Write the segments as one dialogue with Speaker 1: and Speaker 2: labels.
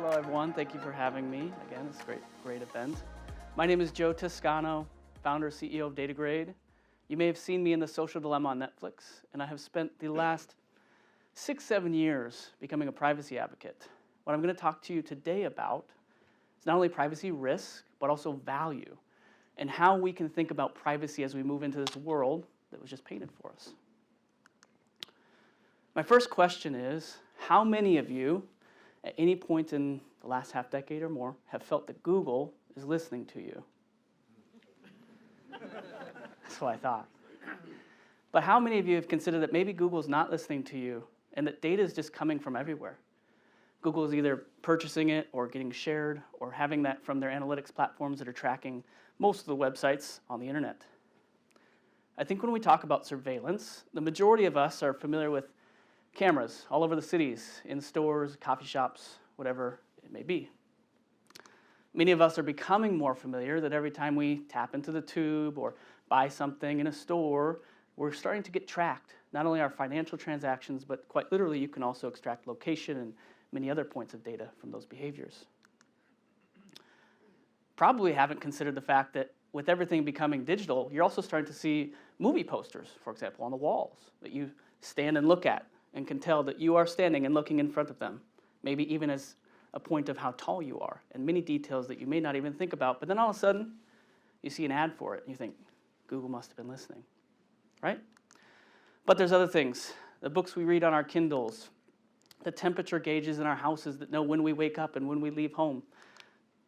Speaker 1: Hello, everyone. Thank you for having me. Again, it's a great event. My name is Joe Toscano, founder and CEO of Datagrade. You may have seen me in The Social Dilemma on Netflix, and I have spent the last 6-7 years becoming a privacy advocate. What I'm going to talk to you today about is not only privacy risk, but also value, and how we can think about privacy as we move into this world that was just painted for us. My first question is, how many of you, at any point in the last half decade or more, have felt that Google is listening to you? That's what I thought. But how many of you have considered that maybe Google's not listening to you and that data is just coming from everywhere? Google is either purchasing it or getting shared or having that from their analytics platforms that are tracking most of the websites on the internet. I think when we talk about surveillance, the majority of us are familiar with cameras all over the cities, in stores, coffee shops, whatever it may be. Many of us are becoming more familiar that every time we tap into the tube or buy something in a store, we're starting to get tracked. Not only our financial transactions, but quite literally you can also extract location and many other points of data from those behaviors. Probably haven't considered the fact that with everything becoming digital, you're also starting to see movie posters, for example, on the walls that you stand and look at and can tell that you are standing and looking in front of them, maybe even as a point of how tall you are, and many details that you may not even think about. But then all of a sudden, you see an ad for it, and you think, Google must have been listening, right? But there's other things. The books we read on our Kindles, the temperature gauges in our houses that know when we wake up and when we leave home,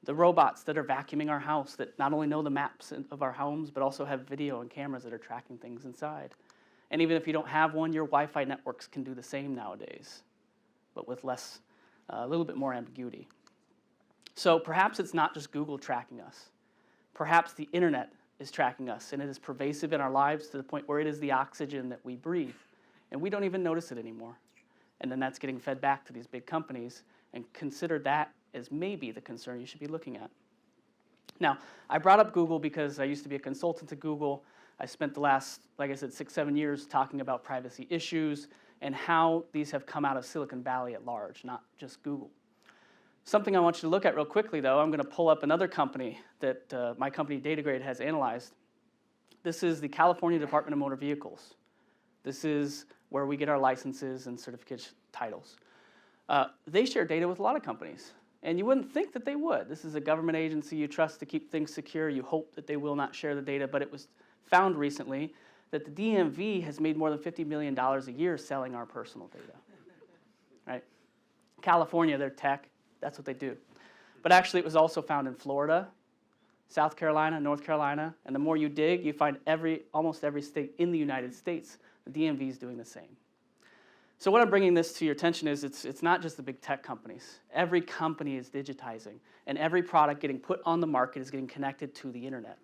Speaker 1: the robots that are vacuuming our house that not only know the maps of our homes, but also have video and cameras that are tracking things inside. And even if you don't have one, your Wi-Fi networks can do the same nowadays, but with less, a little bit more ambiguity. So perhaps it's not just Google tracking us. Perhaps the internet is tracking us, and it is pervasive in our lives to the point where it is the oxygen that we breathe, and we don't even notice it anymore. And then that's getting fed back to these big companies, and consider that as maybe the concern you should be looking at. Now, I brought up Google because I used to be a consultant to Google. I spent the last, like I said, 6-7 years talking about privacy issues and how these have come out of Silicon Valley at large, not just Google. Something I want you to look at real quickly, though, I'm going to pull up another company that my company Datagrade has analyzed. This is the California Department of Motor Vehicles. This is where we get our licenses and certificate titles. They share data with a lot of companies, and you wouldn't think that they would. This is a government agency you trust to keep things secure. You hope that they will not share the data, but it was found recently that the DMV has made more than $50 million a year selling our personal data, right? California, they're tech, that's what they do. But actually it was also found in Florida, South Carolina, North Carolina, and the more you dig, you find almost every state in the United States, the DMV is doing the same. So what I'm bringing this to your attention is it's not just the big tech companies. Every company is digitizing, and every product getting put on the market is getting connected to the internet.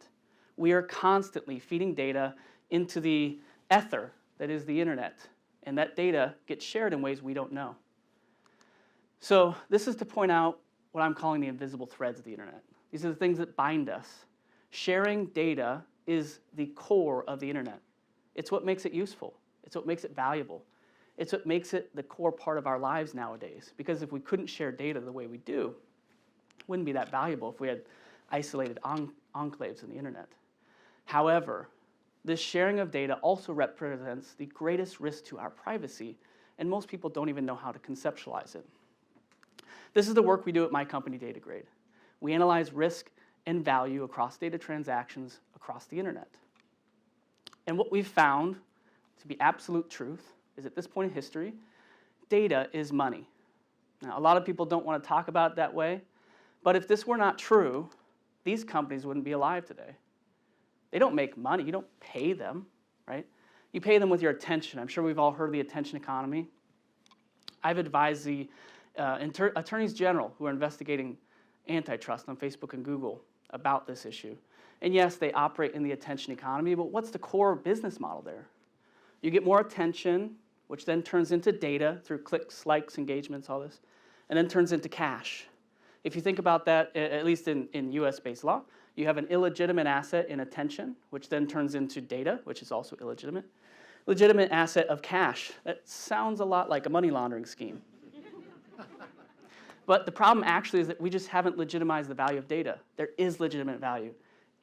Speaker 1: We are constantly feeding data into the ether that is the internet, and that data gets shared in ways we don't know. So this is to point out what I'm calling the invisible threads of the internet. These are the things that bind us. Sharing data is the core of the internet. It's what makes it useful. It's what makes it valuable. It's what makes it the core part of our lives nowadays. Because if we couldn't share data the way we do, it wouldn't be that valuable if we had isolated enclaves in the internet. However, this sharing of data also represents the greatest risk to our privacy, and most people don't even know how to conceptualize it. This is the work we do at my company, Datagrade. We analyze risk and value across data transactions across the internet. And what we've found to be absolute truth is at this point in history, data is money. Now, a lot of people don't want to talk about it that way, but if this were not true, these companies wouldn't be alive today. They don't make money. You don't pay them, right? You pay them with your attention. I'm sure we've all heard of the attention economy. I've advised the attorneys general who are investigating antitrust on Facebook and Google about this issue. And yes, they operate in the attention economy, but what's the core business model there? You get more attention, which then turns into data through clicks, likes, engagements, all this, and then turns into cash. If you think about that, at least in US-based law, you have an illegitimate asset in attention, which then turns into data, which is also illegitimate. Legitimate asset of cash. That sounds a lot like a money laundering scheme. But the problem actually is that we just haven't legitimized the value of data. There is legitimate value,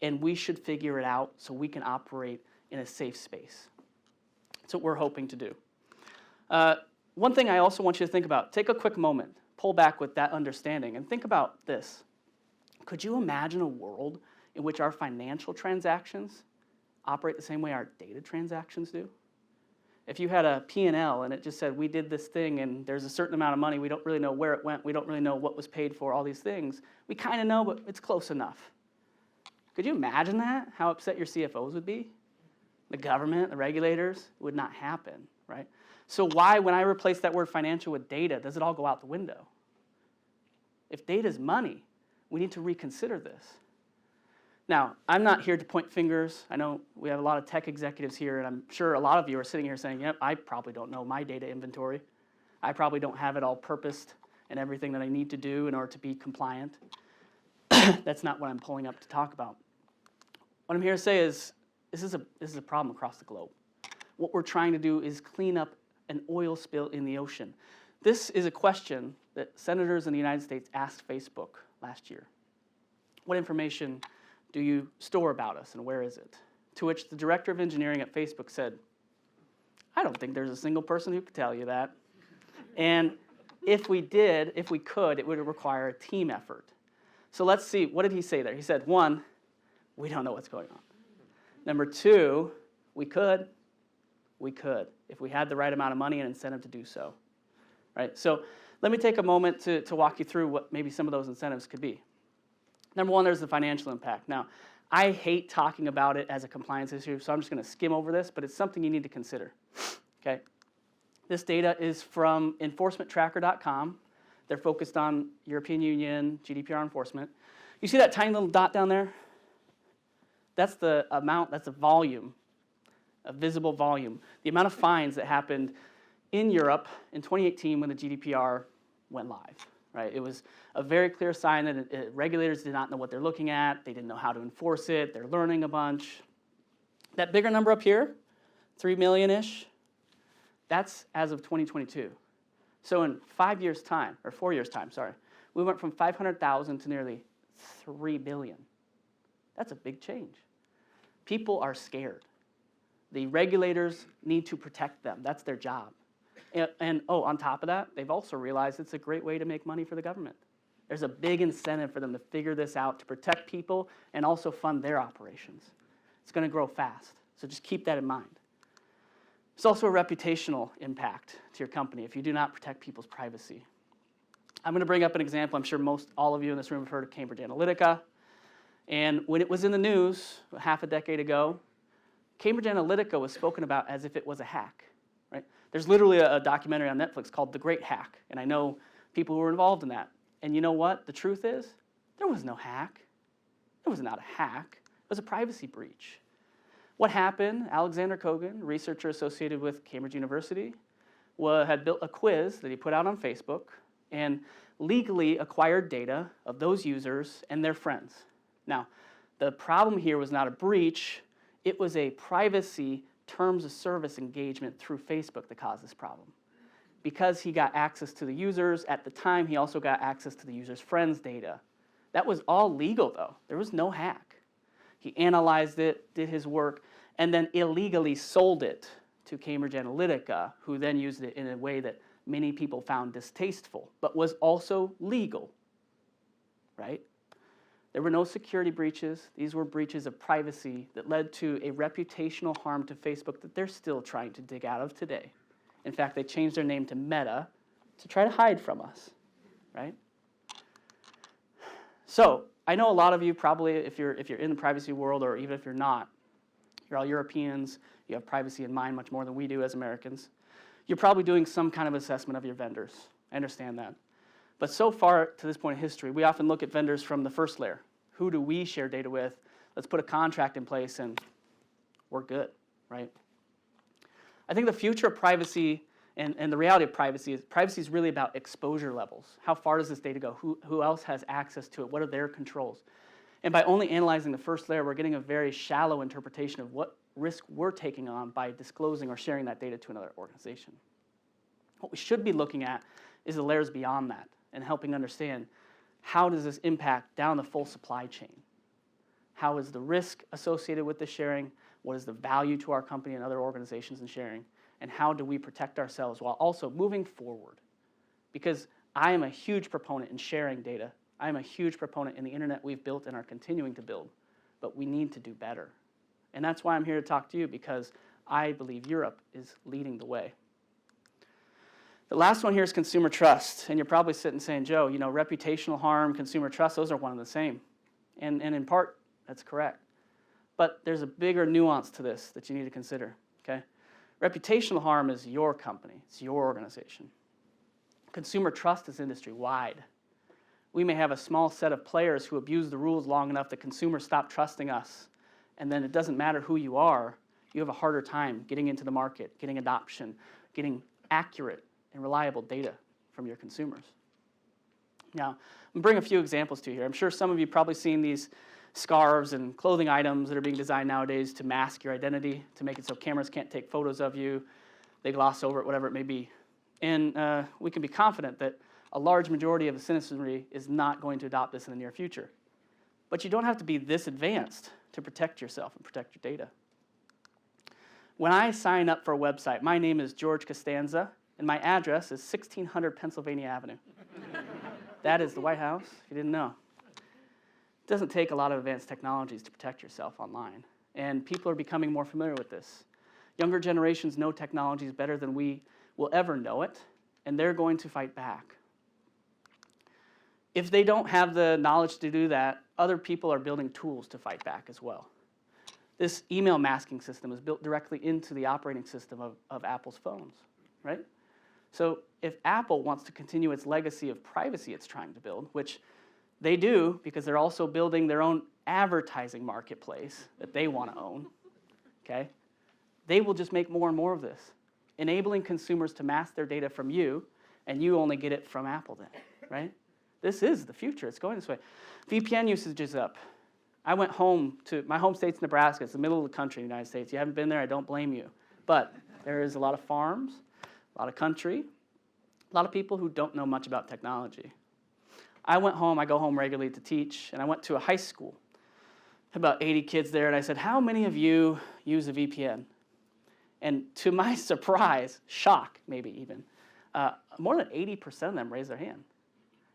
Speaker 1: and we should figure it out so we can operate in a safe space. That's what we're hoping to do. One thing I also want you to think about, take a quick moment, pull back with that understanding, and think about this. Could you imagine a world in which our financial transactions operate the same way our data transactions do? If you had a P&L and it just said, we did this thing and there's a certain amount of money, we don't really know where it went, we don't really know what was paid for, all these things, we kind of know, but it's close enough. Could you imagine that? How upset your CFOs would be? The government, the regulators? It would not happen, right? So why, when I replace that word financial with data, does it all go out the window? If data is money, we need to reconsider this. Now, I'm not here to point fingers. I know we have a lot of tech executives here, and I'm sure a lot of you are sitting here saying, yep, I probably don't know my data inventory. I probably don't have it all purposed and everything that I need to do in order to be compliant. That's not what I'm pulling up to talk about. What I'm here to say is this is a problem across the globe. What we're trying to do is clean up an oil spill in the ocean. This is a question that senators in the United States asked Facebook last year. What information do you store about us, and where is it? To which the director of engineering at Facebook said, I don't think there's a single person who could tell you that. And if we could, it would require a team effort. So let's see, what did he say there? He said, 1, we don't know what's going on. Number 2, we could, if we had the right amount of money and incentive to do so. Right? So let me take a moment to walk you through what maybe some of those incentives could be. Number 1, there's the financial impact. Now, I hate talking about it as a compliance issue, so I'm just going to skim over this, but it's something you need to consider. Okay? This data is from enforcementtracker.com. They're focused on European Union, GDPR enforcement. You see that tiny little dot down there? That's the amount, that's the volume, a visible volume. The amount of fines that happened in Europe in 2018 when the GDPR went live. Right? It was a very clear sign that regulators did not know what they're looking at. They didn't know how to enforce it. They're learning a bunch. That bigger number up here, 3 million-ish, that's as of 2022. So in 5 years' time, or 4 years' time, sorry, we went from 500,000 to nearly 3 billion. That's a big change. People are scared. The regulators need to protect them. That's their job. And on top of that, they've also realized it's a great way to make money for the government. There's a big incentive for them to figure this out, to protect people, and also fund their operations. It's going to grow fast, so just keep that in mind. There's also a reputational impact to your company if you do not protect people's privacy. I'm going to bring up an example. I'm sure all of you in this room have heard of Cambridge Analytica. And when it was in the news half a decade ago, Cambridge Analytica was spoken about as if it was a hack. Right? There's literally a documentary on Netflix called The Great Hack, and I know people who were involved in that. And you know what? The truth is, there was no hack. It was not a hack. It was a privacy breach. What happened? Alexander Kogan, researcher associated with Cambridge University, had built a quiz that he put out on Facebook and legally acquired data of those users and their friends. Now, the problem here was not a breach. It was a privacy terms of service engagement through Facebook that caused this problem. Because he got access to the users, at the time he also got access to the users' friends' data. That was all legal though. There was no hack. He analyzed it, did his work, and then illegally sold it to Cambridge Analytica, who then used it in a way that many people found distasteful, but was also legal, right? There were no security breaches. These were breaches of privacy that led to a reputational harm to Facebook that they're still trying to dig out of today. In fact, they changed their name to Meta to try to hide from us, right? So I know a lot of you probably, if you're in the privacy world, or even if you're not, you're all Europeans, you have privacy in mind much more than we do as Americans. You're probably doing some kind of assessment of your vendors. I understand that. But so far to this point in history, we often look at vendors from the first layer. Who do we share data with? Let's put a contract in place and we're good, right? I think the future of privacy and the reality of privacy is really about exposure levels. How far does this data go? Who else has access to it? What are their controls? And by only analyzing the first layer, we're getting a very shallow interpretation of what risk we're taking on by disclosing or sharing that data to another organization. What we should be looking at is the layers beyond that. and helping understand how does this impact down the full supply chain? How is the risk associated with the sharing? What is the value to our company and other organizations in sharing? And how do we protect ourselves while also moving forward? Because I am a huge proponent in sharing data. I am a huge proponent in the internet we've built and are continuing to build. But we need to do better. And that's why I'm here to talk to you, because I believe Europe is leading the way. The last one here is consumer trust. And you're probably sitting saying, Joe, you know, reputational harm, consumer trust, those are one and the same. And in part, that's correct. But there's a bigger nuance to this that you need to consider, okay? Reputational harm is your company. It's your organization. Consumer trust is industry-wide. We may have a small set of players who abuse the rules long enough that consumers stop trusting us. And then it doesn't matter who you are, you have a harder time getting into the market, getting adoption, getting accurate and reliable data from your consumers. Now, I'm going to bring a few examples to you here. I'm sure some of you probably seen these scarves and clothing items that are being designed nowadays to mask your identity, to make it so cameras can't take photos of you, they gloss over it, whatever it may be. And we can be confident that a large majority of the citizenry is not going to adopt this in the near future. But you don't have to be this advanced to protect yourself and protect your data. When I sign up for a website, my name is George Costanza, and my address is 1600 Pennsylvania Avenue. That is the White House, if you didn't know. It doesn't take a lot of advanced technologies to protect yourself online, and people are becoming more familiar with this. Younger generations know technologies better than we will ever know it, and they're going to fight back. If they don't have the knowledge to do that, other people are building tools to fight back as well. This email masking system is built directly into the operating system of Apple's phones, right? So if Apple wants to continue its legacy of privacy it's trying to build, which they do because they're also building their own advertising marketplace that they want to own, okay? They will just make more and more of this, enabling consumers to mask their data from you, and you only get it from Apple then, right? This is the future. It's going this way. VPN usage is up. I went home to my home state's Nebraska. It's the middle of the country in the United States. You haven't been there, I don't blame you. But there is a lot of farms, a lot of country, a lot of people who don't know much about technology. I went home, I go home regularly to teach, and I went to a high school. About 80 kids there, and I said, how many of you use a VPN? And to my surprise, shock maybe even, more than 80% of them raised their hand.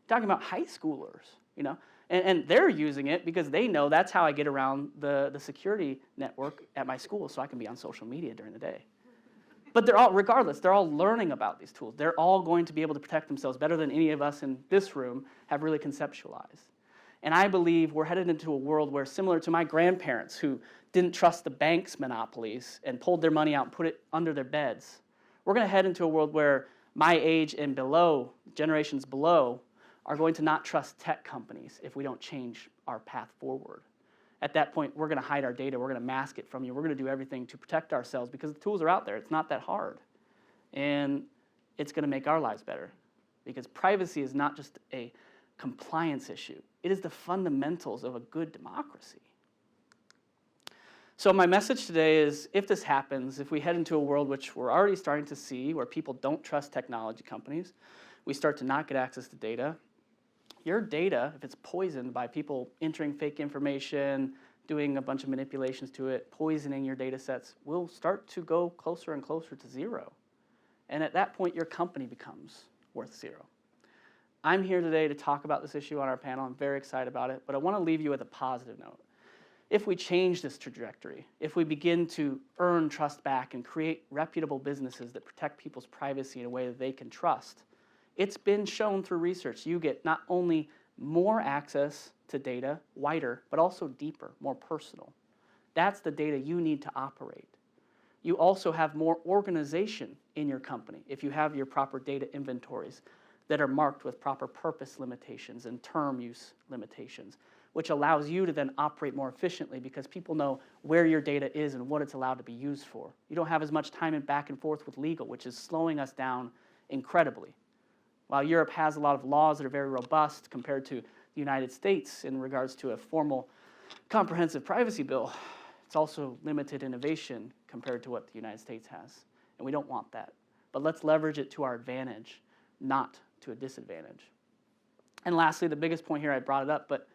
Speaker 1: Talking about high schoolers, you know, and they're using it because they know that's how I get around the security network at my school so I can be on social media during the day. But they're all, regardless, they're all learning about these tools. They're all going to be able to protect themselves better than any of us in this room have really conceptualized. And I believe we're headed into a world where, similar to my grandparents who didn't trust the bank's monopolies and pulled their money out and put it under their beds, we're going to head into a world where my age and below, generations below, are going to not trust tech companies if we don't change our path forward. At that point, we're going to hide our data. We're going to mask it from you. We're going to do everything to protect ourselves because the tools are out there. It's not that hard. And it's going to make our lives better because privacy is not just a compliance issue. It is the fundamentals of a good democracy. So my message today is, if this happens, if we head into a world which we're already starting to see where people don't trust technology companies, we start to not get access to data, your data, if it's poisoned by people entering fake information, doing a bunch of manipulations to it, poisoning your data sets, will start to go closer and closer to zero. And at that point, your company becomes worth zero. I'm here today to talk about this issue on our panel. I'm very excited about it, but I want to leave you with a positive note. If we change this trajectory, if we begin to earn trust back and create reputable businesses that protect people's privacy in a way that they can trust, it's been shown through research you get not only more access to data, wider, but also deeper, more personal. That's the data you need to operate. You also have more organization in your company if you have your proper data inventories that are marked with proper purpose limitations and term use limitations, which allows you to then operate more efficiently because people know where your data is and what it's allowed to be used for. You don't have as much time and back and forth with legal, which is slowing us down incredibly. While Europe has a lot of laws that are very robust compared to the United States in regards to a formal comprehensive privacy bill, it's also limited innovation compared to what the United States has. And we don't want that. But let's leverage it to our advantage, not to a disadvantage. And lastly, the biggest point here, I brought it up, but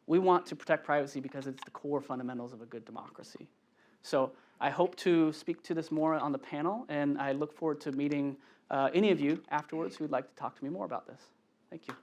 Speaker 1: we want to protect privacy because it's the core fundamentals of a good democracy. So I hope to speak to this more on the panel, and I look forward to meeting any of you afterwards who would like to talk to me more about this. Thank you.